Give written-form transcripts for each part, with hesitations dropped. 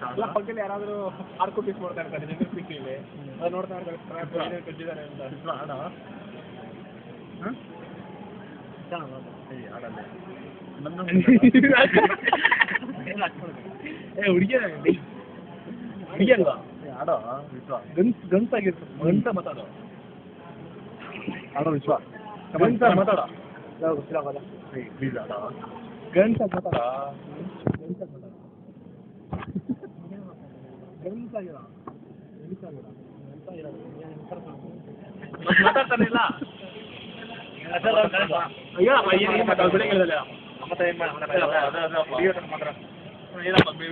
ಎಲ್ಲ ಪಕ್ಕದಲ್ಲಿ ಯಾರಾದರೂ ಆರ್ಕೋ ಪೀಸ್ ಮಾಡ್ತಾ ಇರ್ತಾರೆ ಜನ ಸಿಕ್ಕಿಲ್ಲಿ ಅದು ನೋಡ್ತಾ ಇರ್ತಾರೆ ಕಟ್ಟಿದ್ದಾರೆ ಅಂತ ಆಡ ಹುಡುಗಿಯಲ್ವಾ ಆಡೋ ವಿಶ್ವ ಗನ್ಸ್ ಆಗಿರ್ತದೆ ಗಂಟ ಮಾತಾಡೋ ಆಡೋ ವಿಶ್ವ ಗನ್ಸ ಮಾತಾಡ ಪ್ಲೀಸ್ ಆಡ ಗನ್ಸ ಮಾತಾಡ ಮಾತಾಡ್ತಾನಿಲ್ಲ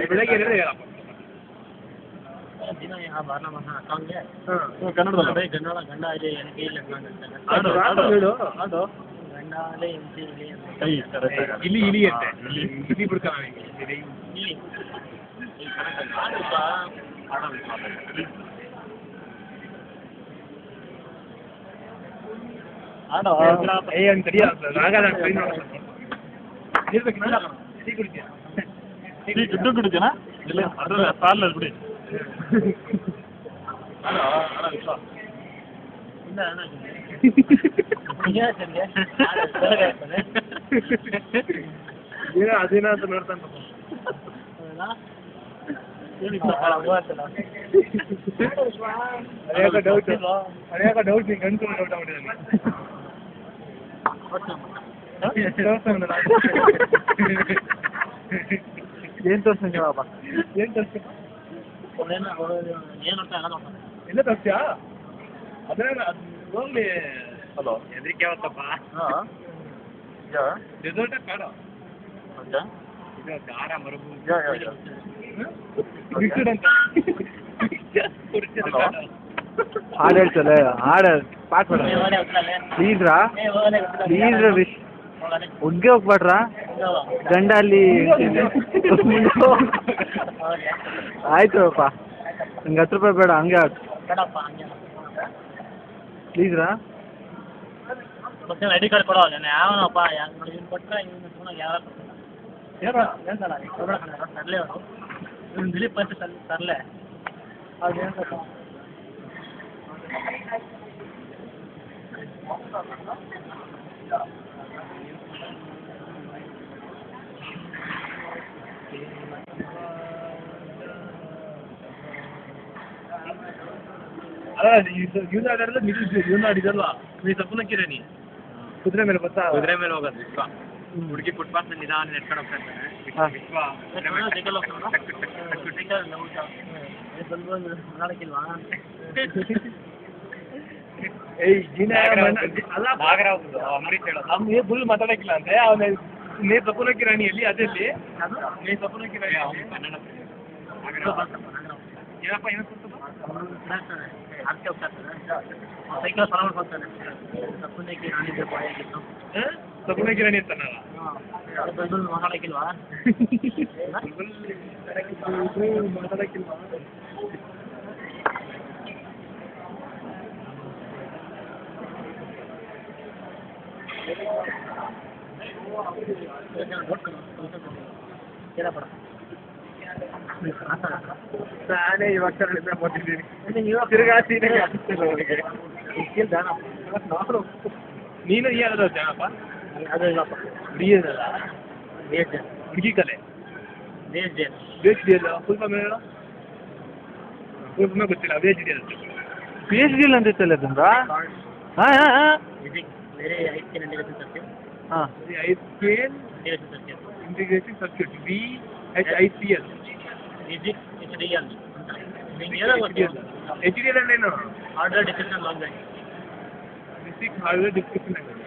ಬೆಳಗ್ಗೆ ಹೇಳಪ್ಪ ದಿನ ಕನ್ನಡ ಗಂಡ ಇಲ್ಲಿ ಇಲಿ ಅಂತೆ ಇಲ್ಲಿ ಬಿಡ್ತಾನ ದುಡ್ಡು ಕುಡಿತೀನಾ ಇಲ್ಲ ಅದ್ರಲ್ಲ ಸಾಲ ಬಿಡಿ ಅದೇನ ಅಂತ ನೋಡ್ತಾನ ಡೌಟ್ ನೀ ಗಂಟು ಡೌಟ್ ಆಗ್ಬಿಟ್ಟಿದ್ದಾನೆ ಏನ್ ತೋರ್ಸಂಗಪ್ಪ ಏನ್ ತೋರ್ಸ ಎಲ್ಲ ತೋರ್ಸ್ಯಾ ಅದ್ರ ಹೋಗ್ಲಿ ಹಲೋ ಹೆದರಿಕೆ ಯಾವತ್ತಪ್ಪ ರೆಸಾರ್ಟ್ ಕಾಡ ಇದು ಗಾರ ಮರಬು ಹಾಡು ಹೇಳ್ತಲ್ಲ ಹಾಡು ಪಾಠ ಮಾಡ ಪ್ಲೀಸ್ರಾ ಪ್ಲೀಸ್ ವಿಶ್ ಒಗ್ಗೆ ಹೋಗ್ಬೇಡ್ರಾ ಗಂಡ ಅಲ್ಲಿ ಆಯ್ತು ಅಪ್ಪ ನಂಗೆ 10 ರೂಪಾಯಿ ಬೇಡ ಹಂಗೆ ಪ್ಲೀಸ್ರಾ ಐ ಡಿ ಕಾರ್ಡ್ ಕೊಡೋ ಯಾವನಪ್ಪ ಇವ್ನು ಕೊಟ್ಟರೆ ಇವ್ನು ಯಾರು ಹೇಳ್ತಾರ ತರಲೆ ಅವರು ಇವ್ನು ದಿಲೀಪ್ ಅಂತ ತರಲೆ ಅವ್ರು ಹೇಳ್ತಾರೆ ಇವ್ನು ಆಡಲ್ಲ ಇವ್ನು ಆಡಿದಲ್ವಾ ನೀ ತಪ್ಪನಕ್ಕಿರ ನೀ ಕುದುರೆ ಮೇಲೆ ಗೊತ್ತಾ ಕುದುರೆ ಮೇಲೆ ಹೋಗೋದು ವಿಶ್ವ ಹುಡುಗಿ ಫುಟ್ಪಾತ್ ನಿಧಾನ ನೆಟ್ಕೊಂಡು ಹೋಗ್ತಾ ಇರ್ತಾನೆ ವಿಶ್ವ ಬುಲ್ ಮಾತಾಡಕ್ಕಿಲ್ಲ ಅಂತೆ ಅವನ ನೀ ತಪ್ಪನಕ್ಕಿ ರಾಣಿಯಲ್ಲಿ ಅದಲ್ಲಿ ನೀ ತಪ್ಪನಕ್ಕಿ ರಾಣಿ ಕನ್ನಡ ಏನಪ್ಪ ಏನೋ ಅದಕ್ಕೆ ಸೈಕಲ್ ಸಲ ಮಾಡ್ಕೊತಾನೆ ತಪ್ಪನಕ್ಕೆ ನಾನಿದ್ದೆ ಬಾಯಾಗಿತ್ತು ತಪ್ಪನಕ್ಕಿ ರಾಣಿ ಅಂತಾನಲ್ಲ ಮಾತಾಡಕ್ಕಿಲ್ವಾ ಮಾತಾಡಕ್ಕಿಲ್ವಾ ನಾನೇ ಇವಾಗ ಬರ್ತಿದ್ದೀನಿ ತಿರುಗಾಸಿ ನೀನು ಯಾರು ಜಾಣಪ್ಪ ಅದು ಇಲ್ಲಪ್ಪ ಹುಡುಗಿಯಲ್ಲ ವೇಜ್ ಹುಡುಗಿ ಕಲೆ ವೇಜ್ ವೇಜ್ ಡಿ ಅಲ್ಲ ಫುಲ್ ಫಾರ್ಮ್ ಹೇಳೋ ಫುಲ್ ಫಾರ್ಮ್ ಗೊತ್ತಿಲ್ಲ ವೇಜ್ ಡಿ ಅಂತ ಪಿ ಎಚ್ ಡಿ ಅಂತ ಇತ್ತಲ್ಲ ಅದಂದ್ರ ಬೇರೆ ಐಸ್ಕೇನ್ ಇಂಟಿಗ್ರೇಷನ್ ಸರ್ಕ್ಯೂಟ್ ಹಾಂ ಐಸ್ಕೇನ್ integration circuit VHICL physics HDL ಅಂತ HDL ಅಂದ್ರೇನು hardware description language physics hardware description language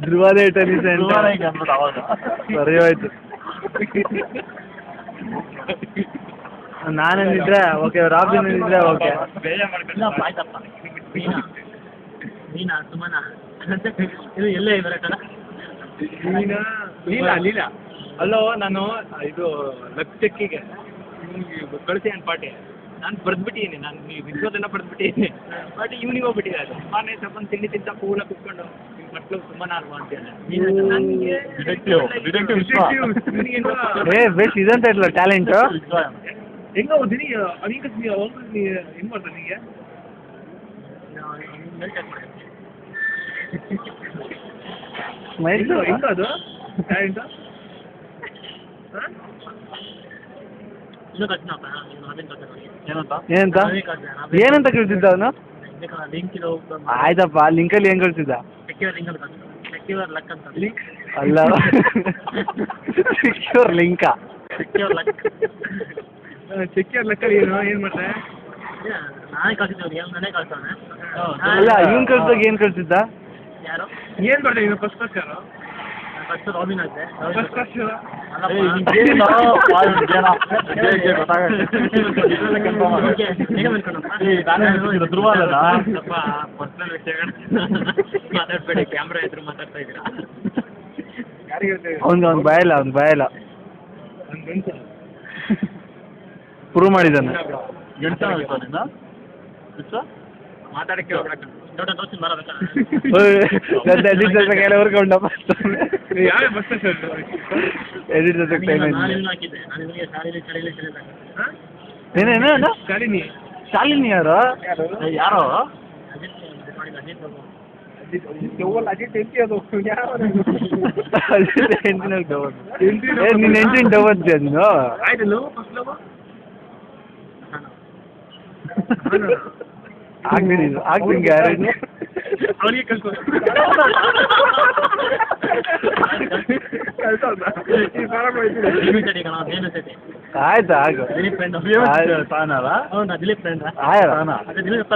ಧ್ರುವದೇ ಸರಿ ಹೋಯ್ತು ನಾನೇನಿದ್ರೆ ಓಕೆ ರಾಬಿನ್ ಇದ್ರೆ ಓಕೆ ಆಯ್ತಪ್ಪ ಮೀನಾ ಸುಮನ ಇದು ಎಲ್ಲೇ ಬರತ್ತಲ್ಲ ನೀನು ಲೀಲಾ ಅಲ್ಲೋ ನಾನು ಇದು ಲಕ್ ಚೆಕ್ಕಿಗೆ ಕಳಿಸಿ ನನ್ನ ಪಾಟಿ ನಾನು ಬರ್ದ್ಬಿಟ್ಟಿದ್ದೀನಿ ನಾನು ವಿಶ್ವದೆಲ್ಲ ಬರ್ದ್ಬಿಟ್ಟಿದ್ದೀನಿ ಬಟ್ ಇವ್ನಿಗೆ ಹೋಗ್ಬಿಟ್ಟಿದೆ ಅದು ಮಾನೆ ಸ್ವಲ್ಪ ತಿಂಡಿ ತಿಂತ ಪೂಲ ಕುತ್ಕೊಂಡು ನಿಮ್ಮ ಮಕ್ಕಳು ತುಂಬ ನಾನು ಅಂತೇಳಿ ಏ ಬೆಸ್ಟ್ ಇದಂತ ಇರಲ್ಲ ಟ್ಯಾಲೆಂಟು ಹೆಂಗ ಓದಿನಿ ಅದಕ್ಕೆ ಹೆಂಗ್ ಮಾಡ್ತಾರೆ ನಿಮಗೆ ಹೆಂಗ ಅದು ಟ್ಯಾಲೆಂಟ್ ಏನಂತ ಏನಂತ ಕೇಳ್ತಿದ್ದ ಅವನು ಆಯ್ತಪ್ಪ ಲಿಂಕಲ್ಲಿ ಏನ್ ಕಳ್ಸಿದ್ದ ಅಲ್ಲ ಸಿಕ್ಯೂರ್ ಲಿಂಕಾ ಸೆಕ್ಯೂರ್ ಲೆಕ್ಕಲ್ಲಿ ಏನು ಮಾಡ್ತಾರೆ ಅಲ್ಲ ಇವನ್ ಕಳ್ಸಿದಾಗ ಏನ್ ಕಳ್ಸಿದ್ದ ಏನ್ ಮಾಡ್ತಾರೆ ಇನ್ನು ಫಸ್ಟ್ ಕ್ಲಾಸ್ ಯಾರು ರಾಬಿನ್ ಆಯ್ತೆ ಫಸ್ಟ್ ಕ್ಲಾಸ್ ಧ್ರುವ ಅಲ್ಲ ಸ್ವಲ್ಪ ಪರ್ಸನಲ್ ವಿಷಯಗಳು ಮಾತಾಡ್ಬೇಡಿ ಕ್ಯಾಮ್ರಾ ಎದುರು ಮಾತಾಡ್ತಾ ಇದ್ದೀರಾ ಅವ್ನ್ ಬಾಯಲ್ಲ ಪ್ರೂವ್ ಮಾಡಿದ್ದಾನೆ ಮಾತಾಡಕ್ಕೆ ಹೋಗ್ಬೇಕ ಎಡಿಟ್ ಜೊತೆ ಕೈಲಿ ಹೊರ್ಕೊಂಡ ಯಾವ ಬಸ್ ಎಡಿಟ್ ಜೊತೆ ಏನೇನು ಶಾಲಿನಿ ಶಾಲಿನಿ ಯಾರು ಅಜಿತ್ ಎಂಟಿ ಅದು ನಿನ್ನ ಎಂಟಿನ ಡವತ್ ನೀನು ಆಯ್ತು ಲವ್ ಫಸ್ಟ್ ಲವ್ ಆಗ್ತೀನಿ ಯಾರು ಅವನಿಗೆ ಕಲ್ಸೋ ಆಯ್ತಾ ಆಗ ದಿಲೀಪ್ ಫ್ರೆಂಡ್ ತಾನಲ್ಲ ಹೌದಾ ದಿಲೀಪ್ ಫ್ರೆಂಡ್ ದಿಲೀಪ್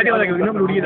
ಅಲ್ಲ ಇನ್ನೊಂದು ಹುಡುಗಿ